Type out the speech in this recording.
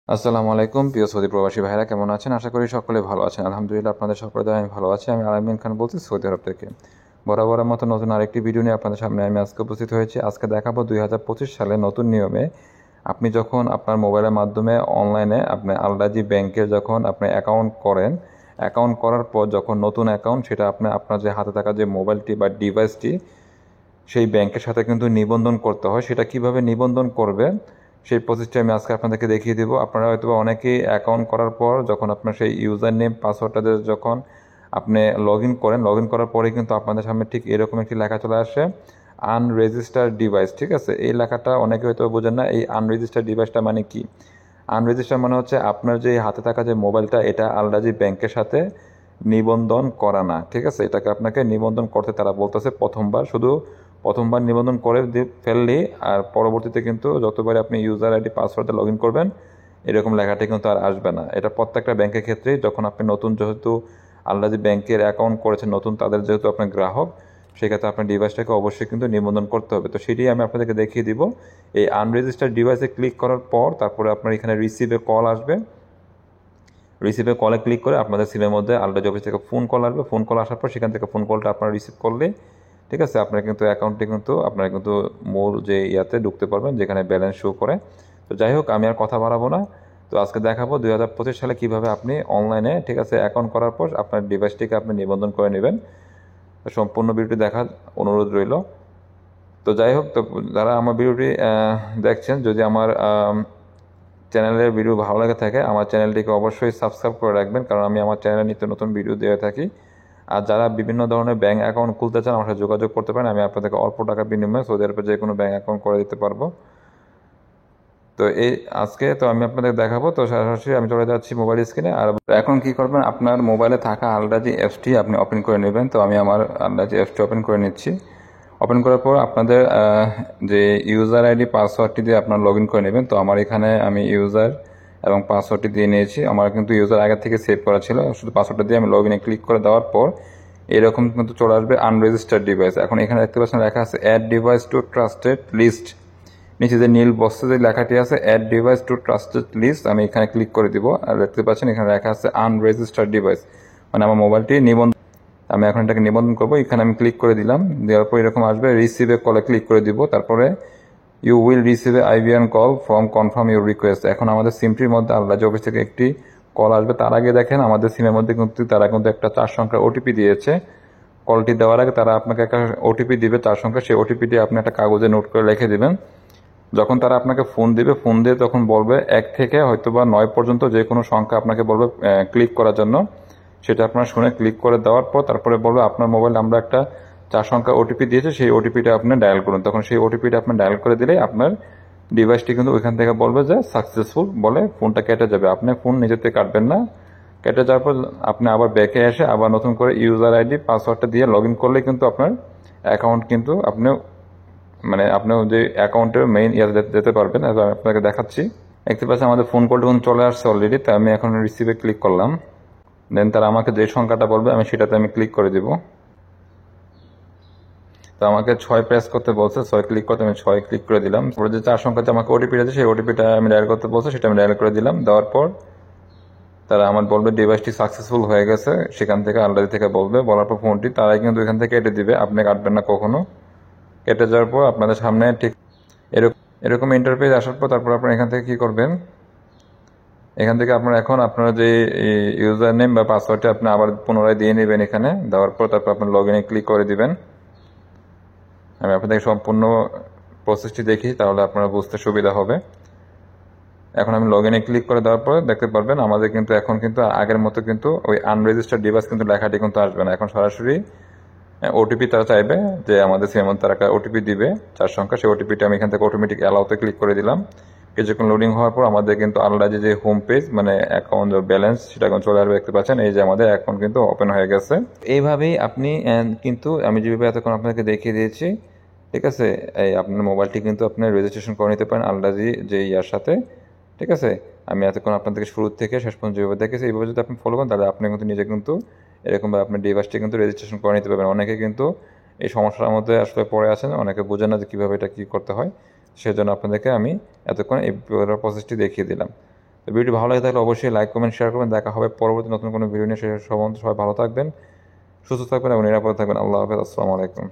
আসসালামু আলাইকুম প্রিয় সৌদি প্রবাসী ভাইরা, কেমন আছেন? আশা করি সকলে ভালো আছেন। আলহামদুলিল্লাহ, আপনাদের সকলের দ্বারা আমি ভালো আছি। আমি আলামিন খান বলছি সৌদি আরব থেকে। বরাবরের মতো নতুন আরেকটি ভিডিও নিয়ে আপনাদের সামনে আমি আজকে উপস্থিত হয়েছি। আজকে দেখাবো 2025 সালে নতুন নিয়মে আপনি যখন আপনার মোবাইলের মাধ্যমে অনলাইনে আপনি আলরাজি ব্যাংকের যখন আপনি অ্যাকাউন্ট করেন, অ্যাকাউন্ট করার পর যখন নতুন অ্যাকাউন্ট সেটা আপনি আপনার যে হাতে থাকা যে মোবাইলটি বা ডিভাইসটি সেই ব্যাংকের সাথে কিন্তু নিবন্ধন করতে হয়। সেটা কিভাবে নিবন্ধন করবে সেই প্রসেসটি আমি আজকে আপনাদেরকে দেখিয়ে দেবো। আপনারা হয়তো অনেকেই অ্যাকাউন্ট করার পর যখন আপনার সেই ইউজার নেম পাসওয়ার্ডটা যখন আপনি লগ ইন করেন, লগ ইন করার পরে কিন্তু আপনাদের সামনে ঠিক এরকম একটি লেখা চলে আসে, আনরেজিস্টার্ড ডিভাইস। ঠিক আছে, এই লেখাটা অনেকে হয়তো বোঝেন না। এই আনরেজিস্টার্ড ডিভাইসটা মানে কি? আনরেজিস্টার্ড মানে হচ্ছে আপনার যে হাতে থাকা যে মোবাইলটা এটা আলরাজি ব্যাংকের সাথে নিবন্ধন করা না। ঠিক আছে, এটাকে আপনাকে নিবন্ধন করতে তারা বলতেছে প্রথমবার, শুধু প্রথমবার নিবন্ধন করে ফেললেই আর পরবর্তীতে কিন্তু যতবার আপনি ইউজার আইডি পাসওয়ার্ডে লগ ইন করবেন এরকম লেখাটি কিন্তু আর আসবে না। এটা প্রত্যেকটা ব্যাংকের ক্ষেত্রেই, যখন আপনি নতুন যেহেতু আলরাজি ব্যাংকের অ্যাকাউন্ট করেছেন, নতুন তাদের যেহেতু আপনার গ্রাহক, সেক্ষেত্রে আপনার ডিভাইসটাকে অবশ্যই কিন্তু নিবন্ধন করতে হবে। তো সেটি আমি আপনাদেরকে দেখিয়ে দিব। এই আনরেজিস্টার্ড ডিভাইসে ক্লিক করার পর তারপরে আপনার এখানে রিসিভে কল আসবে। রিসিভে কলে ক্লিক করে আপনাদের সিমের মধ্যে আলরাজি অফিস থেকে ফোন কল আসবে। ফোন কল আসার পর সেখান থেকে ফোন কলটা আপনারা রিসিভ করলে ঠিক আছে, আপনার কিন্তু অ্যাকাউন্টে কিন্তু আপনারা কিন্তু মূল যে ইয়াতে ঢুকতে পারবেন যেখানে ব্যালেন্স শো করে। তো যাই হোক, আমি আর কথা বাড়াবো না। তো আজকে দেখাবো 2025 সালে কীভাবে আপনি অনলাইনে ঠিক আছে অ্যাকাউন্ট করার পর আপনার ডিভাইসটিকে আপনি নিবন্ধন করে নেবেন। তো সম্পূর্ণ ভিডিওটি দেখার অনুরোধ রইল। তো যাই হোক, তো যারা আমার ভিডিওটি দেখছেন, যদি আমার চ্যানেলের ভিডিও ভালো লাগে থাকে আমার চ্যানেলটিকে অবশ্যই সাবস্ক্রাইব করে রাখবেন, কারণ আমি আমার চ্যানেলে নিত্য নতুন ভিডিও দিয়ে থাকি। আর যারা বিভিন্ন ধরনের ব্যাঙ্ক অ্যাকাউন্ট খুলতে চান আমার সাথে যোগাযোগ করতে পারেন, আমি আপনাদেরকে অল্প টাকার বিনিময়ে সৌদি আরবে যে কোনো ব্যাঙ্ক অ্যাকাউন্ট করে দিতে পারবো। তো এই আজকে তো আমি আপনাদের দেখাবো। তো সরাসরি আমি চলে যাচ্ছি মোবাইল স্ক্রিনে। আর এখন কি করবেন, আপনার মোবাইলে থাকা আলরাজি অ্যাপসটি আপনি ওপেন করে নেবেন। তো আমি আমার আলরাজি অ্যাপসটি ওপেন করে নিচ্ছি। ওপেন করার পর আপনাদের যে ইউজার আইডি পাসওয়ার্ডটি দিয়ে আপনার লগ ইন করে নেবেন। তো আমার এখানে আমি ইউজার এবং পাসওয়ার্ডটি দিয়ে নিয়েছি। আমার কিন্তু ইউজার আগে থেকে সেভ করা ছিল, শুধু পাসওয়ার্ডটা দিয়ে আমি লগ ইনে ক্লিক করে দেওয়ার পর এরকম কিন্তু চলে আসবে আনরেজিস্টার্ড ডিভাইস। এখন এখানে দেখতে পাচ্ছেন লেখা আছে add device to trusted list. নিচে যে নীল বক্সে যে লেখাটি আছে add device to trusted list, আমি এখানে ক্লিক করে দিব। আর দেখতে পাচ্ছেন এখানে লেখা আছে আনরেজিস্টার্ড ডিভাইস, মানে আমার মোবাইলটি নিবন্ধন। আমি এখন এটাকে নিবন্ধন করবো। এখানে আমি ক্লিক করে দিলাম। দেওয়ার পর এরকম আসবে, রিসিভে কলে ক্লিক করে দিব। তারপরে you will receive a IBN call from confirm your request. এখন আমাদের সিমটির মধ্যে আলরাজি অফিস থেকে একটি কল আসবে। তার আগে দেখেন আমাদের সিমের মধ্যে কিন্তু তারা কিন্তু একটা 4 সংখ্যার ওটিপি দিয়েছে। কলটি দেওয়ার আগে তারা আপনাকে একটা ওটিপি দিবে 4 সংখ্যা, সেই ওটিপিটি আপনি একটা কাগজে নোট করে লিখে দিবেন। যখন তারা আপনাকে ফোন দিবে, ফোন দিয়ে তখন বলবে 1 থেকে হয়তোবা 9 পর্যন্ত যে কোনো সংখ্যা আপনাকে বলবে ক্লিক করার জন্য। সেটা আপনার শুনে ক্লিক করে দেওয়ার পর তারপরে বলবে আপনার মোবাইলে আমরা একটা 4 সংখ্যা ওটিপি দিয়েছে, সেই ওটিপিটা আপনি ডায়াল করুন। তখন সেই ওটিপিটা আপনি ডায়াল করে দিলে আপনার ডিভাইসটি কিন্তু ওইখান থেকে বলবে যে সাকসেসফুল, বলে ফোনটা কেটে যাবে। আপনি ফোন নিজে থেকে কাটবেন না। কেটে যাওয়ার পর আপনি আবার ব্যাকে এসে আবার নতুন করে ইউজার আইডি পাসওয়ার্ডটা দিয়ে লগ ইন করলে কিন্তু আপনার অ্যাকাউন্ট কিন্তু আপনি মানে আপনি যে অ্যাকাউন্টের মেইন ইয়াতে যেতে পারবেন। আপনাকে দেখাচ্ছি। দেখতে পাচ্ছেন আমাদের ফোন কলটা কিন্তু চলে আসছে অলরেডি। তাই আমি এখন রিসিভে ক্লিক করলাম। দেন তারা আমাকে যে সংখ্যাটা বলবে আমি সেটাতে আমি ক্লিক করে দিব। তো আমাকে 6 প্রেস করতে বলছে, 6 ক্লিক করতে আমি 6 ক্লিক করে দিলাম। পরে যে 4 সংখ্যাতে আমাকে ওটিপি আছে সেই ওটিপিটা আমি ডায়াল করতে বলছে, সেটা আমি ডায়াল করে দিলাম। দেওয়ার পর তারা আমার বলবে ডিভাইসটি সাকসেসফুল হয়ে গেছে। সেখান থেকে আলরেডি থেকে বলবে, বলার পর ফোনটি তারাই কিন্তু এখান থেকে কেটে দিবে, আপনি কাটবেন না কখনো। কেটে যাওয়ার পর আপনাদের সামনে ঠিক এরকম এরকম ইন্টারফেস আসার পর তারপর আপনারা এখান থেকে কি করবেন, এখান থেকে আপনারা এখন আপনার যে ইউজার নেম বা পাসওয়ার্ডটা আপনি আবার পুনরায় দিয়ে নেবেন। এখানে দেওয়ার পর তারপর আপনার লগ ইনে ক্লিক করে দিবেন। আমি আপনাদের সম্পূর্ণ প্রসেসটি দেখি, তাহলে আপনারা বুঝতে সুবিধা হবে। এখন আমি লগ ইনে ক্লিক করে দেওয়ার পর দেখতে পারবেন আমাদের কিন্তু এখন কিন্তু আগের মতো কিন্তু ওই আনরেজিস্টার্ড ডিভাইস কিন্তু লেখাটি কিন্তু আসবে না। এখন সরাসরি ওটিপি তারা চাইবে যে আমাদের সিমের মধ্যে তারা একটা ওটিপি দিবে 4 সংখ্যা, সেই ওটিপিটা আমি এখান থেকে অটোমেটিক অ্যালাউতে ক্লিক করে দিলাম। কিছুক্ষণ লোডিং হওয়ার পর আমাদের কিন্তু আলরেডি যে হোম পেজ মানে অ্যাকাউন্ট ব্যালেন্স সেটা এখন চলে আসবে। দেখতে পাচ্ছেন এই যে আমাদের অ্যাকাউন্ট কিন্তু ওপেন হয়ে গেছে। এইভাবেই আপনি কিন্তু আমি যেভাবে এতক্ষণ আপনাকে দেখিয়ে দিয়েছি, ঠিক আছে, এই আপনার মোবাইলটি কিন্তু আপনি রেজিস্ট্রেশন করে নিতে পারেন আলরেডি যে ইয়ার সাথে। ঠিক আছে, আমি এতক্ষণ আপনাদেরকে শুরু থেকে শেষ পর্যন্ত যেভাবে দেখেছি এইভাবে যদি আপনি ফলো করেন তাহলে আপনি কিন্তু নিজে কিন্তু এরকমভাবে আপনার ডিভাইসটি কিন্তু রেজিস্ট্রেশন করে নিতে পারবেন। অনেকে কিন্তু এই সমস্যার মধ্যে আসলে পড়ে আছেন, অনেকে বোঝেন না যে কীভাবে এটা কী করতে হয়। সেজন্য আপনাদেরকে আমি এতক্ষণ এই প্রসেসটি দেখিয়ে দিলাম। তো ভিডিওটি ভালো লাগে থাকলে অবশ্যই লাইক কমেন্ট শেয়ার করবেন। দেখা হবে পরবর্তী নতুন কোনো ভিডিও নিয়ে। সে সম্বন্ধে সবাই ভালো থাকবেন, সুস্থ থাকবেন এবং নিরাপদে থাকবেন। আল্লাহ হাফেজ, আসসালামু আলাইকুম।